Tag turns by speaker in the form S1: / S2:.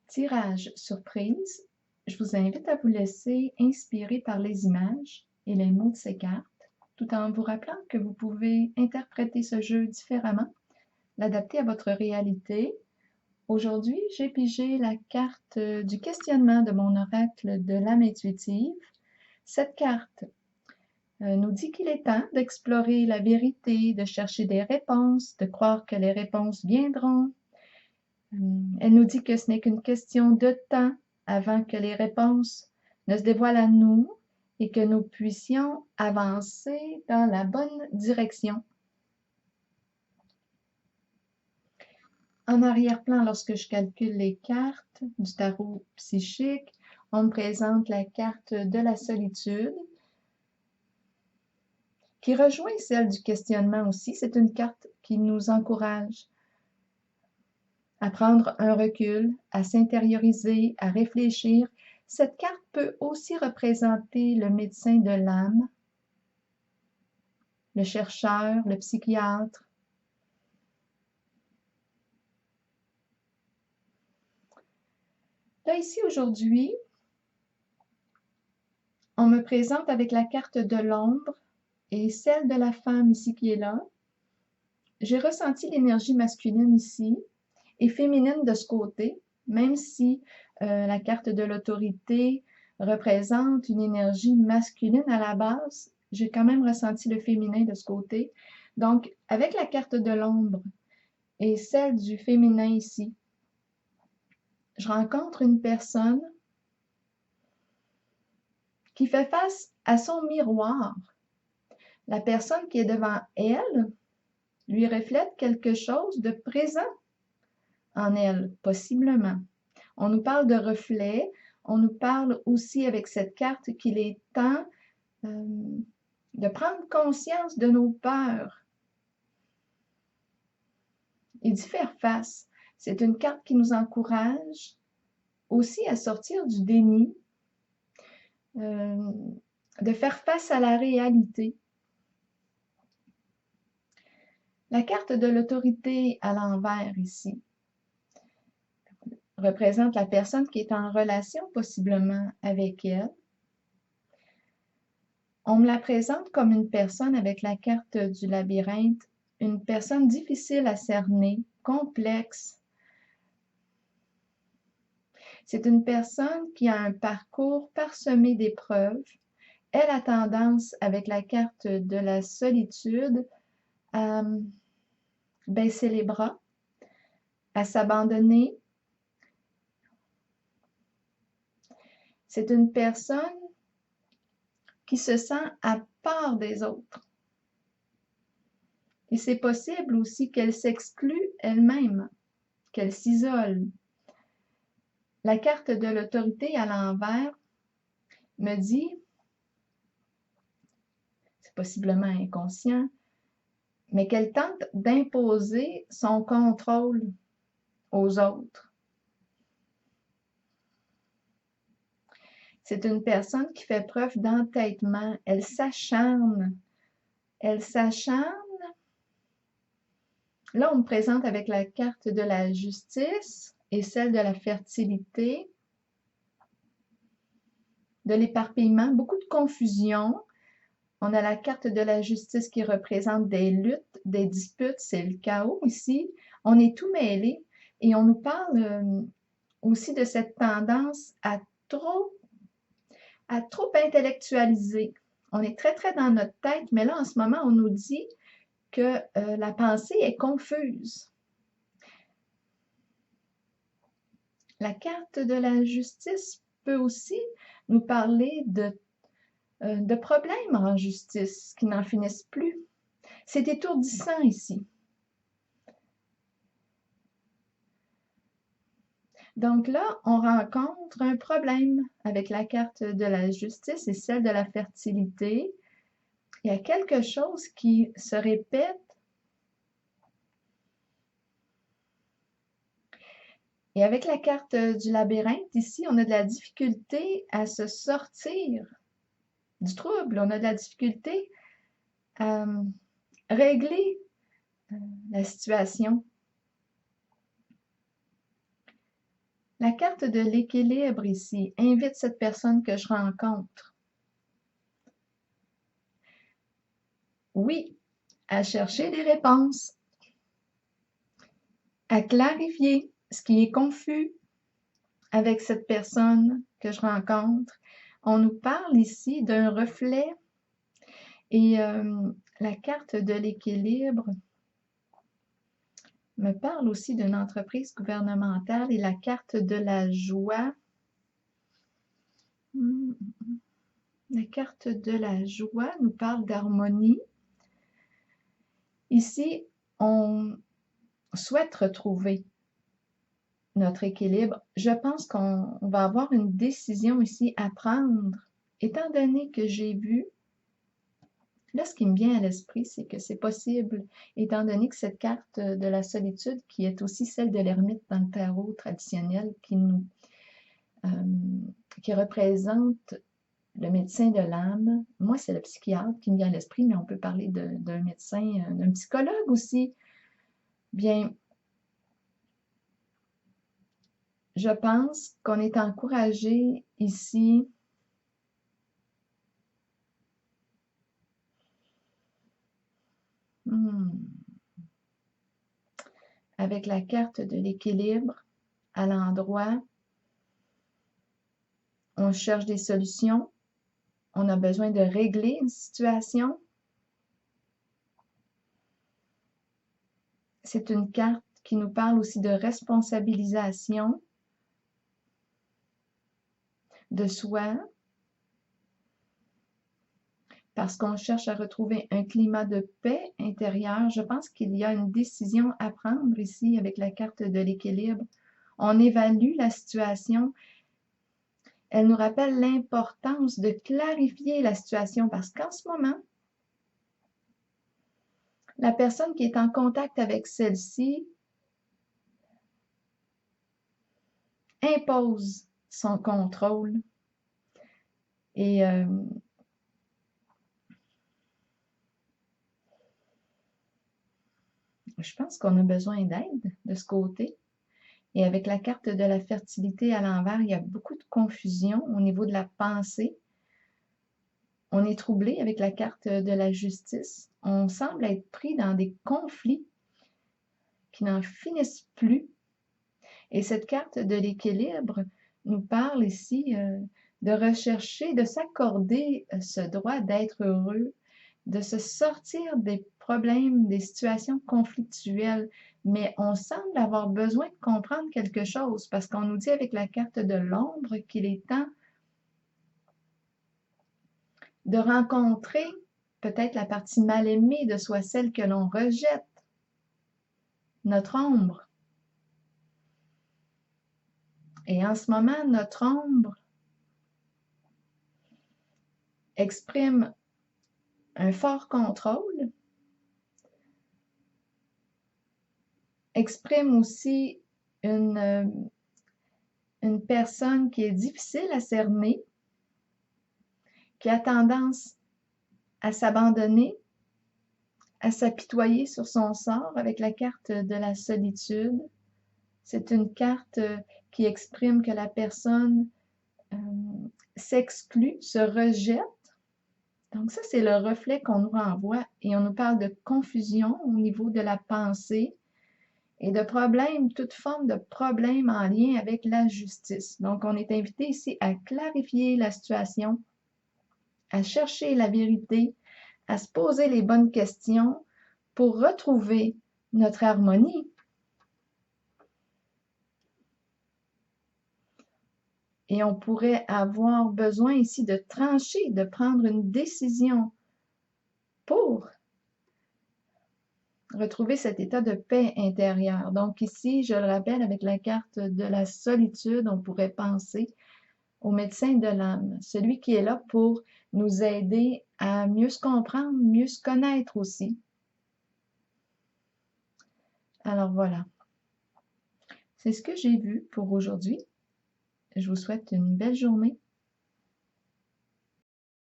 S1: Tirage surprise, je vous invite à vous laisser inspirer par les images et les mots de ces cartes, tout en vous rappelant que vous pouvez interpréter ce jeu différemment, l'adapter à votre réalité. Aujourd'hui, j'ai pigé la carte du questionnement de mon oracle de l'âme intuitive. Cette carte nous dit qu'il est temps d'explorer la vérité, de chercher des réponses, de croire que les réponses viendront. Elle nous dit que ce n'est qu'une question de temps avant que les réponses ne se dévoilent à nous et que nous puissions avancer dans la bonne direction. En arrière-plan, lorsque je calcule les cartes du tarot psychique, on me présente la carte de la solitude, qui rejoint celle du questionnement aussi. C'est une carte qui nous encourage à prendre un recul, à s'intérioriser, à réfléchir. Cette carte peut aussi représenter le médecin de l'âme, le chercheur, le psychiatre. Là, ici, aujourd'hui, on me présente avec la carte de l'ombre et celle de la femme ici qui est là. J'ai ressenti l'énergie masculine ici et féminine de ce côté, même si la carte de l'autorité représente une énergie masculine à la base, j'ai quand même ressenti le féminin de ce côté. Donc, avec la carte de l'ombre et celle du féminin ici, je rencontre une personne qui fait face à son miroir. La personne qui est devant elle lui reflète quelque chose de présent en elle, possiblement. On nous parle de reflets, on nous parle aussi avec cette carte qu'il est temps de prendre conscience de nos peurs et d'y faire face. C'est une carte qui nous encourage aussi à sortir du déni, de faire face à la réalité. La carte de l'autorité à l'envers ici représente la personne qui est en relation possiblement avec elle. On me la présente comme une personne avec la carte du labyrinthe, une personne difficile à cerner, complexe. C'est une personne qui a un parcours parsemé d'épreuves. Elle a tendance, avec la carte de la solitude, à baisser les bras, à s'abandonner. C'est une personne qui se sent à part des autres. Et c'est possible aussi qu'elle s'exclue elle-même, qu'elle s'isole. La carte de l'autorité à l'envers me dit, c'est possiblement inconscient, mais qu'elle tente d'imposer son contrôle aux autres. C'est une personne qui fait preuve d'entêtement. Elle s'acharne. Elle s'acharne. Là, on me présente avec la carte de la justice et celle de la fertilité, de l'éparpillement, beaucoup de confusion. On a la carte de la justice qui représente des luttes, des disputes, c'est le chaos ici. On est tout mêlé et on nous parle aussi de cette tendance à trop intellectualiser. On est très, très dans notre tête, mais là, en ce moment, on nous dit que la pensée est confuse. La carte de la justice peut aussi nous parler de problèmes en justice qui n'en finissent plus. C'est étourdissant ici. Donc là, on rencontre un problème avec la carte de la justice et celle de la fertilité. Il y a quelque chose qui se répète. Et avec la carte du labyrinthe, ici, on a de la difficulté à se sortir du trouble. On a de la difficulté à régler la situation. La carte de l'équilibre ici invite cette personne que je rencontre, oui, à chercher des réponses, à clarifier ce qui est confus avec cette personne que je rencontre. On nous parle ici d'un reflet et la carte de l'équilibre me parle aussi d'une entreprise gouvernementale et la carte de la joie. La carte de la joie nous parle d'harmonie. Ici, on souhaite retrouver notre équilibre. Je pense qu'on va avoir une décision ici à prendre, étant donné que j'ai vu, là ce qui me vient à l'esprit, c'est que c'est possible, étant donné que cette carte de la solitude, qui est aussi celle de l'ermite dans le tarot traditionnel, qui représente le médecin de l'âme, moi c'est le psychiatre qui me vient à l'esprit, mais on peut parler d'un médecin, d'un psychologue aussi. Bien, je pense qu'on est encouragé ici avec la carte de l'équilibre à l'endroit. On cherche des solutions. On a besoin de régler une situation. C'est une carte qui nous parle aussi de responsabilisation de soi, parce qu'on cherche à retrouver un climat de paix intérieure. Je pense qu'il y a une décision à prendre ici avec la carte de l'équilibre. On évalue la situation. Elle nous rappelle l'importance de clarifier la situation parce qu'en ce moment, la personne qui est en contact avec celle-ci impose son contrôle et je pense qu'on a besoin d'aide de ce côté. Et avec la carte de la fertilité à l'envers, il y a beaucoup de confusion au niveau de la pensée. On est troublé avec la carte de la justice. On semble être pris dans des conflits qui n'en finissent plus. Et cette carte de l'équilibre nous parle ici de rechercher, de s'accorder ce droit d'être heureux, de se sortir des problèmes, des situations conflictuelles. Mais on semble avoir besoin de comprendre quelque chose parce qu'on nous dit avec la carte de l'ombre qu'il est temps de rencontrer peut-être la partie mal aimée de soi, celle que l'on rejette, notre ombre. Et en ce moment, notre ombre exprime un fort contrôle, exprime aussi une personne qui est difficile à cerner, qui a tendance à s'abandonner, à s'apitoyer sur son sort avec la carte de la solitude. C'est une carte qui exprime que la personne s'exclut, se rejette. Donc ça, c'est le reflet qu'on nous renvoie et on nous parle de confusion au niveau de la pensée et de problèmes, toute forme de problème en lien avec la justice. Donc on est invité ici à clarifier la situation, à chercher la vérité, à se poser les bonnes questions pour retrouver notre harmonie. Et on pourrait avoir besoin ici de trancher, de prendre une décision pour retrouver cet état de paix intérieure. Donc ici, je le rappelle, avec la carte de la solitude, on pourrait penser au médecin de l'âme, celui qui est là pour nous aider à mieux se comprendre, mieux se connaître aussi. Alors voilà, c'est ce que j'ai vu pour aujourd'hui. Je vous souhaite une belle journée.